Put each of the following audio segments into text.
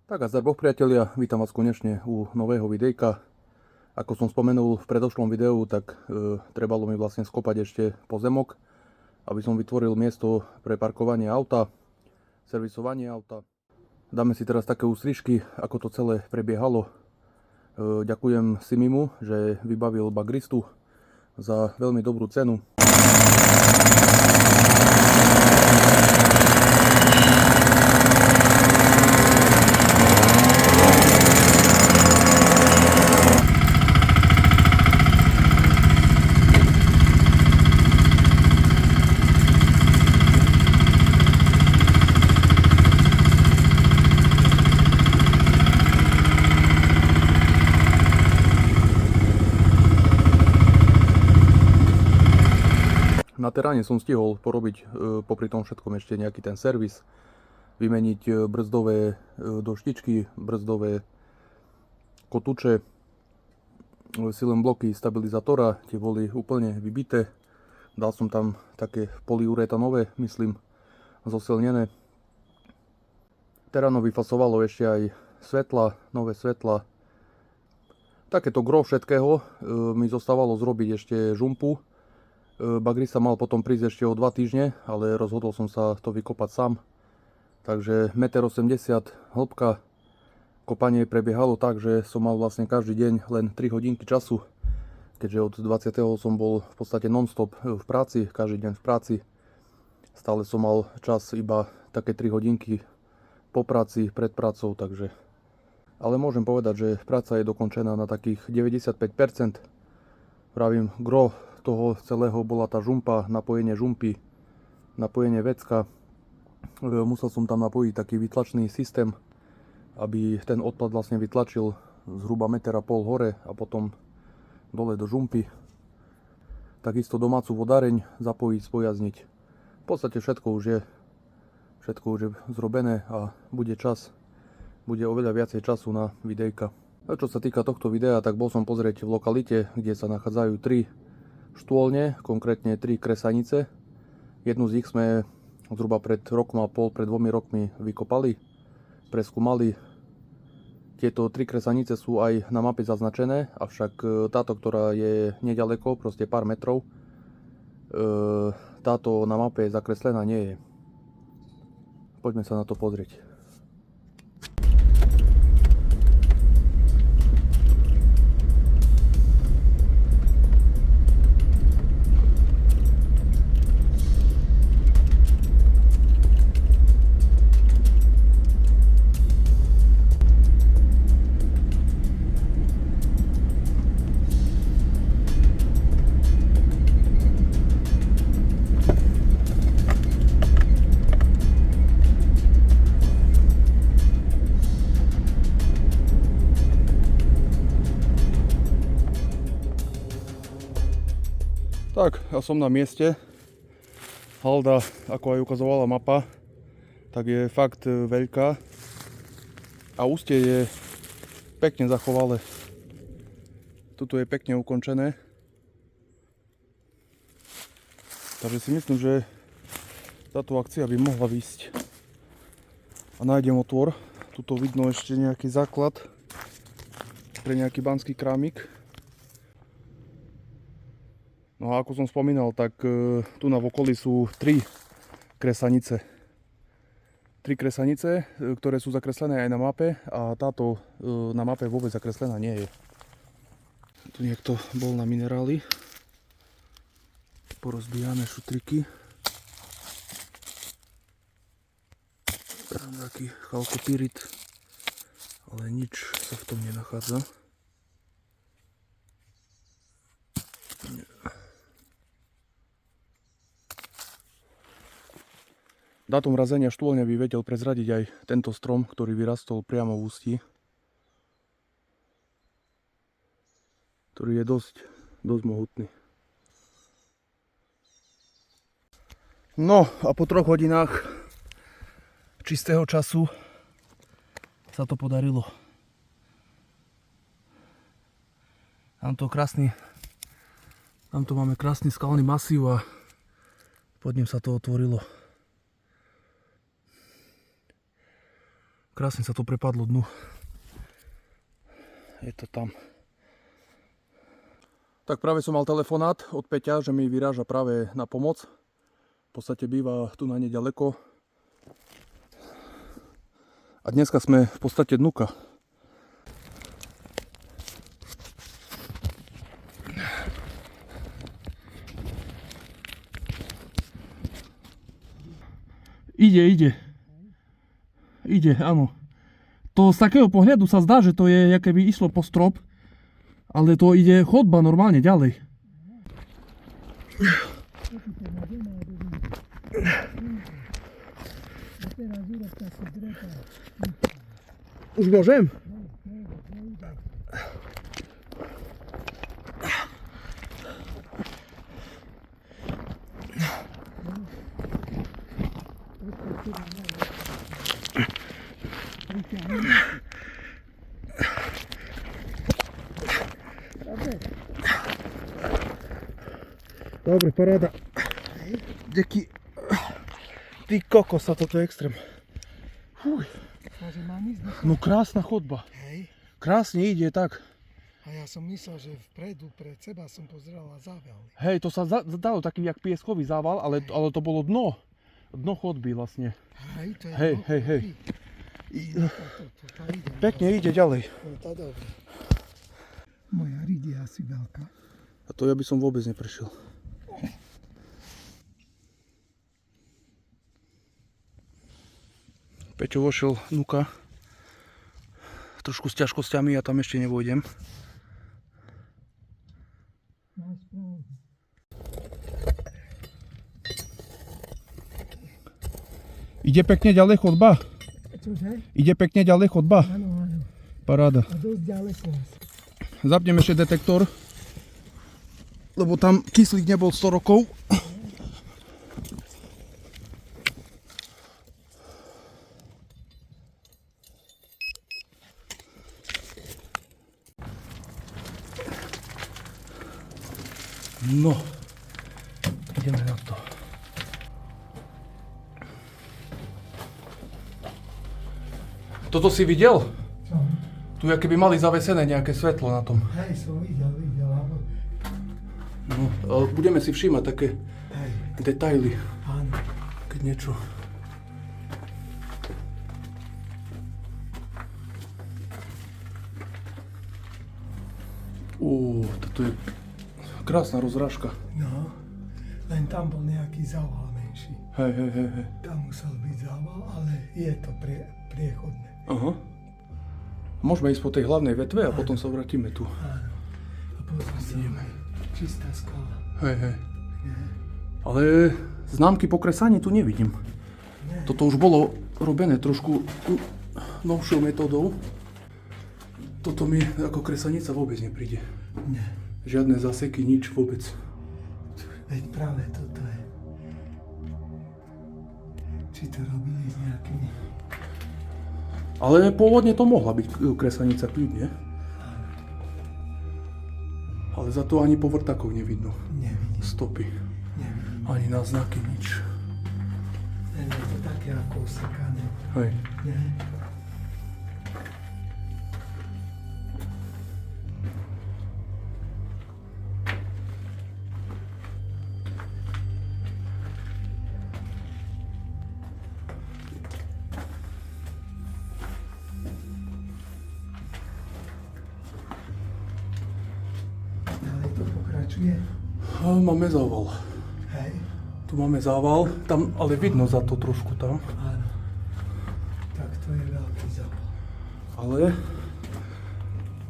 Tak a zdar Boh priatelia, vítam vás konečne u nového videjka. Ako som spomenul v predošlom videu, tak trebalo mi vlastne skopať ešte pozemok, aby som vytvoril miesto pre parkovanie auta, servisovanie auta. Dáme si teraz také ústrižky, ako to celé prebiehalo. Ďakujem Simimu, že vybavil bagristu za veľmi dobrú cenu. Na teráne som stihol porobiť popri tom všetkom ešte nejaký ten servis, vymeniť brzdové doštičky, brzdové kotúče, silen bloky stabilizátora, tie boli úplne vybité. Dal som tam také polyuretanové, myslím, zosilnené. Teráno vyfasovalo ešte aj svetla, nové svetla. Takéto gro všetkého mi zostávalo zrobiť ešte žumpu. Bagrista mal potom prísť ešte o 2 týždne, ale rozhodol som sa to vykopať sám. Takže 1,80 m hĺbka. Kopanie prebiehalo tak, že som mal vlastne každý deň len 3 hodinky času. Keďže od 20. som bol v podstate non-stop v práci, každý deň v práci. Stále som mal čas iba také 3 hodinky po práci, pred prácou, takže... Ale môžem povedať, že práca je dokončená na takých 95%. Pravím, gro toho celého bola tá žumpa, napojenie žumpy, napojenie vecka. Musel som tam napojiť taký vytlačný systém, aby ten odpad vlastne vytlačil zhruba 1,5 m hore a potom dole do žumpy. Takisto domácu vodáreň zapojiť, spojazniť. V podstate všetko už je zrobené a bude oveľa viacej času na videjka. A čo sa týka tohto videa, tak bol som pozrieť v lokalite, kde sa nachádzajú 3 štôlne, konkrétne 3 kresanice. Jednu z nich sme zhruba pred rokom a pol, pred 2 rokmi vykopali, preskúmali. Tieto 3 kresanice sú aj na mape zaznačené, avšak táto, ktorá je nedaleko, proste pár metrov, táto na mape zakreslená nie je. Poďme sa na to pozrieť. Tak, ja som na mieste. Halda, ako aj ukazovala mapa, tak je fakt veľká a ústie je pekne zachovalé. Tuto je pekne ukončené. Takže si myslím, že táto akcia by mohla výjsť. A nájdem otvor. Tuto vidno ešte nejaký základ pre nejaký banský krámik. No a ako som spomínal, tak tu na okolí sú 3 kresanice. 3 kresanice, ktoré sú zakreslené aj na mape a táto na mape vôbec zakreslená nie je. Tu niekto bol na minerály. Porozbijané šutriky. Tam taký chalkopyrit, ale nič sa v tom nenachádza. Dátum razenia štôlňa by vedel prezradiť aj tento strom, ktorý vyrastol priamo v ústí. Ktorý je dosť mohutný. No a po 3 hodinách čistého času sa to podarilo. Tam tu máme krásny skalný masív a pod ním sa to otvorilo. Krásne sa to prepadlo dnu. Je to tam. Tak práve som mal telefonát od Peťa, že mi vyráža práve na pomoc. V podstate býva tu na nedaleko. A dneska sme v podstate dnuka. Ide, áno. To z takého pohľadu sa zdá, že to je, aké by išlo po strop, ale to ide chodba normálne ďalej. Už môžem? Dobre, paráda. Ďaký. Ty kokos, toto je extrém. Fuj. No krásna chodba. Krásne ide tak. A ja som myslel, že vpredu pred seba som pozeral a zával. Hej, to sa dalo taký jak pieskový zával, ale to bolo dno. Dno chodby vlastne. Hej, to je Hej. Pekne ide ďalej. No to dobre. Moja riť je asi veľká. A to ja by som vôbec neprešiel. Peťo vošiel nuka. Trošku s ťažkosťami, ja tam ešte nevojdem. Ide pekne ďalej chodba? Čože? Ide pekne ďalej chodba? Áno. Paráda. A dosť ďaleko. Zapnem ešte detektor, lebo tam kyslík nebol 100 rokov. No, ideme na to. Toto si videl? Čo? Tu keby mali zavesené nejaké svetlo na tom. Hej, som videl. No, ale budeme si všímať také detaily, Áno. keď niečo. Toto je krásna rozrážka. No, len tam bol nejaký zával menší. Hej. Tam musel byť zával, ale je to priechodné. Aha. Môžeme ísť po tej hlavnej vetve a potom sa vrátime tu. Áno. A pozri sa, čistá skala. Hej. Ale známky po kresaní tu nevidím. Toto už bolo robené trošku novšou metódou. Toto mi ako kresanica vôbec nepríde. Nie. Žiadne zaseky, nič vôbec. Veď práve toto je. Či to robili s nejakými... Ale pôvodne to mohla byť kresanica kľudne. Ale za to ani po vrtakoch nevidno. Nevidím. Stopy. Nevidím. Ani náznaky, nič. Len je to také ako osekané. Hej. Nie? Ďalej to pokračuje. Máme zával. Hej. Tu máme zával, tam ale vidno za to trošku tam. Áno. Tak to je veľký zával. Ale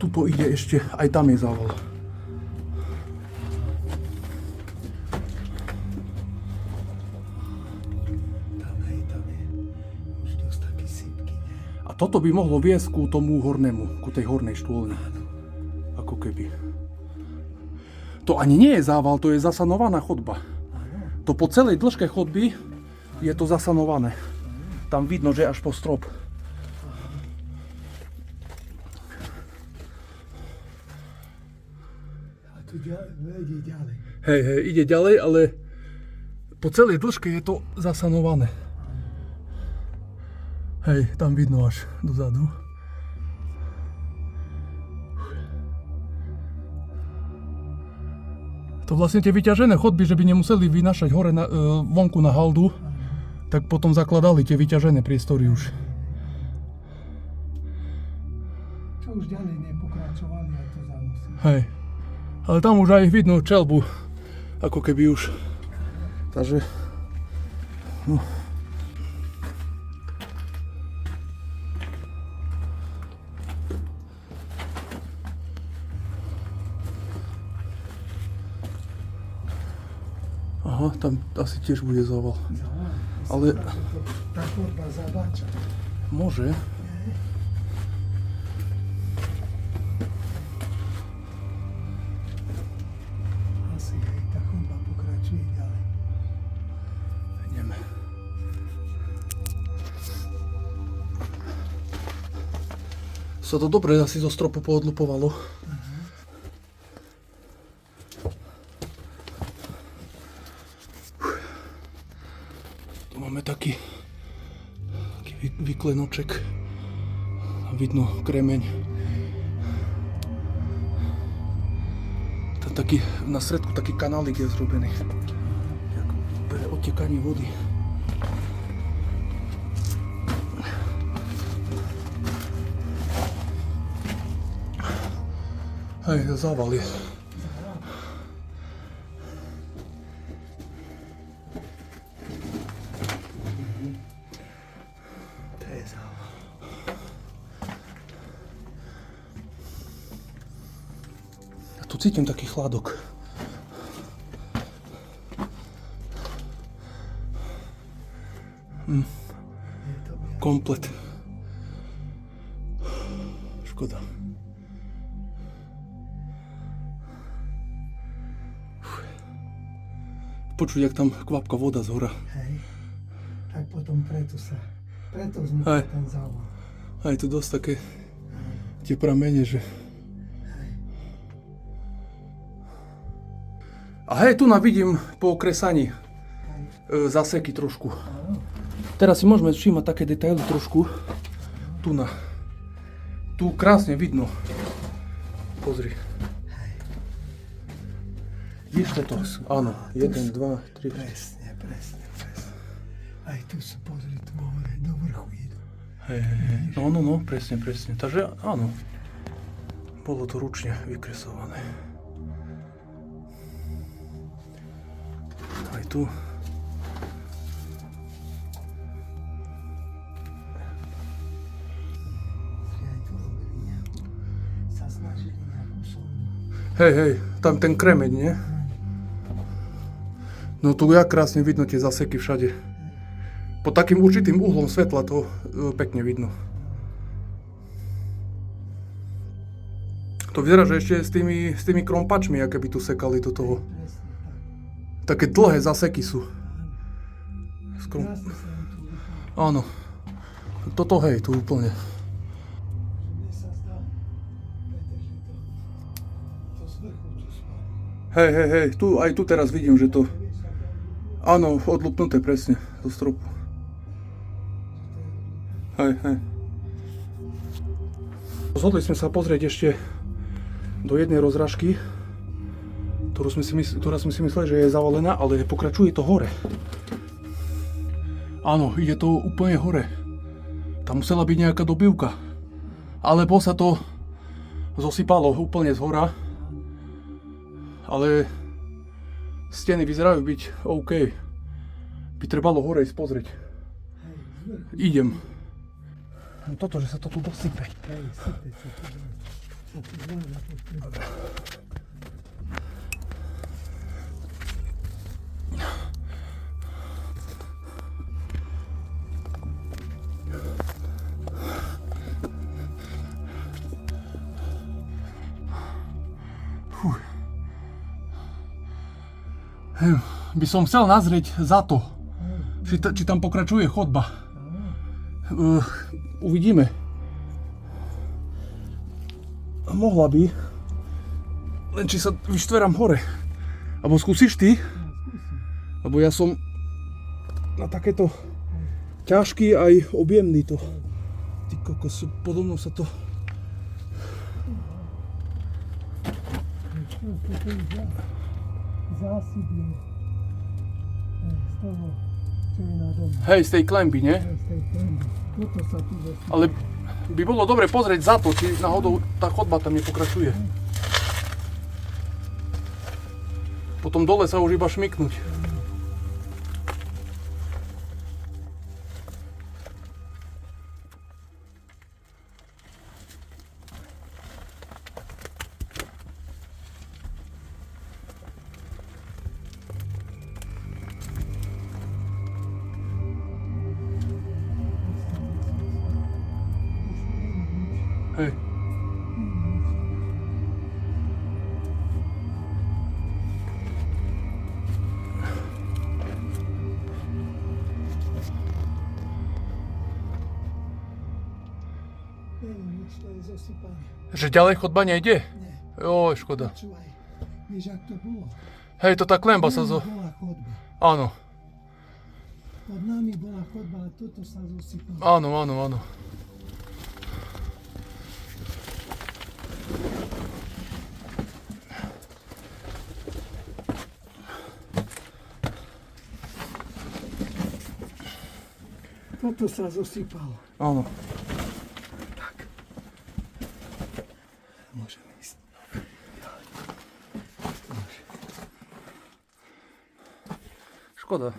tuto ide ešte, aj tam je zával. Tam je už dosť taký sypky, nie? A toto by mohlo viesť ku tomu hornému, ku tej hornej štôlni. Ako keby. To ani nie je zával, to je zasanovaná chodba. To po celej dĺžke chodby je to zasanované. Tam vidno, že až po strop. A tu ide ďalej. Hej, ide ďalej, ale po celej dĺžke je to zasanované. Hej, tam vidno až dozadu. To vlastne tie vyťažené chodby, že by nemuseli vynášať hore vonku na haldu, tak potom zakladali tie vyťažené priestory už. Čo už ďalej nepokračovali a to zanosili. Hej. Ale tam už aj vidno čelbu, ako keby už. Takže, no. Aha, tam asi tiež bude zával. Ale Tá chodba zabáča. môže. Asi hej, tá chodba pokračuje ďalej. Ideme. Sa to dobre asi zo stropu poodlupovalo. Tu máme taký vyklenoček. Vidno kremeň. Tam taký, na stredku taký kanálik je zrobený. Jak pre odtekanie vody. Hej, zával je. To je zával. Ja tu cítim taký chladok. Je to biele. Komplet. Škoda. Počuť, jak tam kvapka voda z hora. Hej. Tak potom preto vznikol Hej. ten zával. A je tu dosť také tie pramene, že... A hej, tu vidím po okresaní zaseky trošku. Teraz si môžeme všímať také detaily trošku. Tu krásne vidno. Pozri. Vidíš to? Áno. 1, 2, 3. Presne. Aj tu sú, pozri, tu hore, do vrchu idú. Hej. No, presne. Takže áno. Bolo to ručne vykresované. Aj tu. Aj tu robili nejakú, sa snažili nejakú sondu. Hej, tam ten kremeň, nie? No tu jak krásne vidno tie zaseky všade. Pod takým určitým uhlom svetla to pekne vidno. To vyzerá, že ešte s tými krompačmi, aké by tu sekali do toho. Presne tak. Také dlhé zaseky sú. Krásne sa im tu vychádza. Áno. Toto hej, tu úplne. Mne sa zdá, pretože to z vrchu tu spáva. Hej, aj tu teraz vidím, že to... Áno, odlupnuté presne, do stropu. Hej. Rozhodli sme sa pozrieť ešte do jednej rozrážky, ktorá sme si mysleli, že je zavalená, ale pokračuje to hore. Áno, ide to úplne hore. Tam musela byť nejaká dobývka. Alebo sa to zosypalo úplne z hora. Ale steny vyzerajú byť OK. By trebalo hore ísť pozrieť. Idem. No toto, že sa to tu dosype. Hej, sype sa tu dole. Sa tu zvláda podpredí. By som chcel nazrieť za to, či tam pokračuje chodba. Uvidíme. Mohla by. Len či sa vyštverám hore. Alebo skúsiš ty? Lebo ja som na takéto ťažký aj objemný to. Ty kokos, podobno sa to... Zásypie z toho, čo je na dome. Hej, z tej klemby, nie? Z tej klemby. Toto sa tu zasypie. Ale by bolo dobre pozrieť za to, či náhodou tá chodba tam nepokračuje. Potom dole sa už iba šmyknúť. Hej. Neviem, už to je zosypané. Že ďalej chodba nejde? Nie, Joj, škoda. počúvaj. Vieš, ak to bolo? Hej, to tá klemba sa zo... Bola chodba. Áno, Pod nami bola chodba a toto sa zosypalo. áno, áno, áno. Toto sa zosypalo. Áno. Tak. Môžeme ísť. Škoda.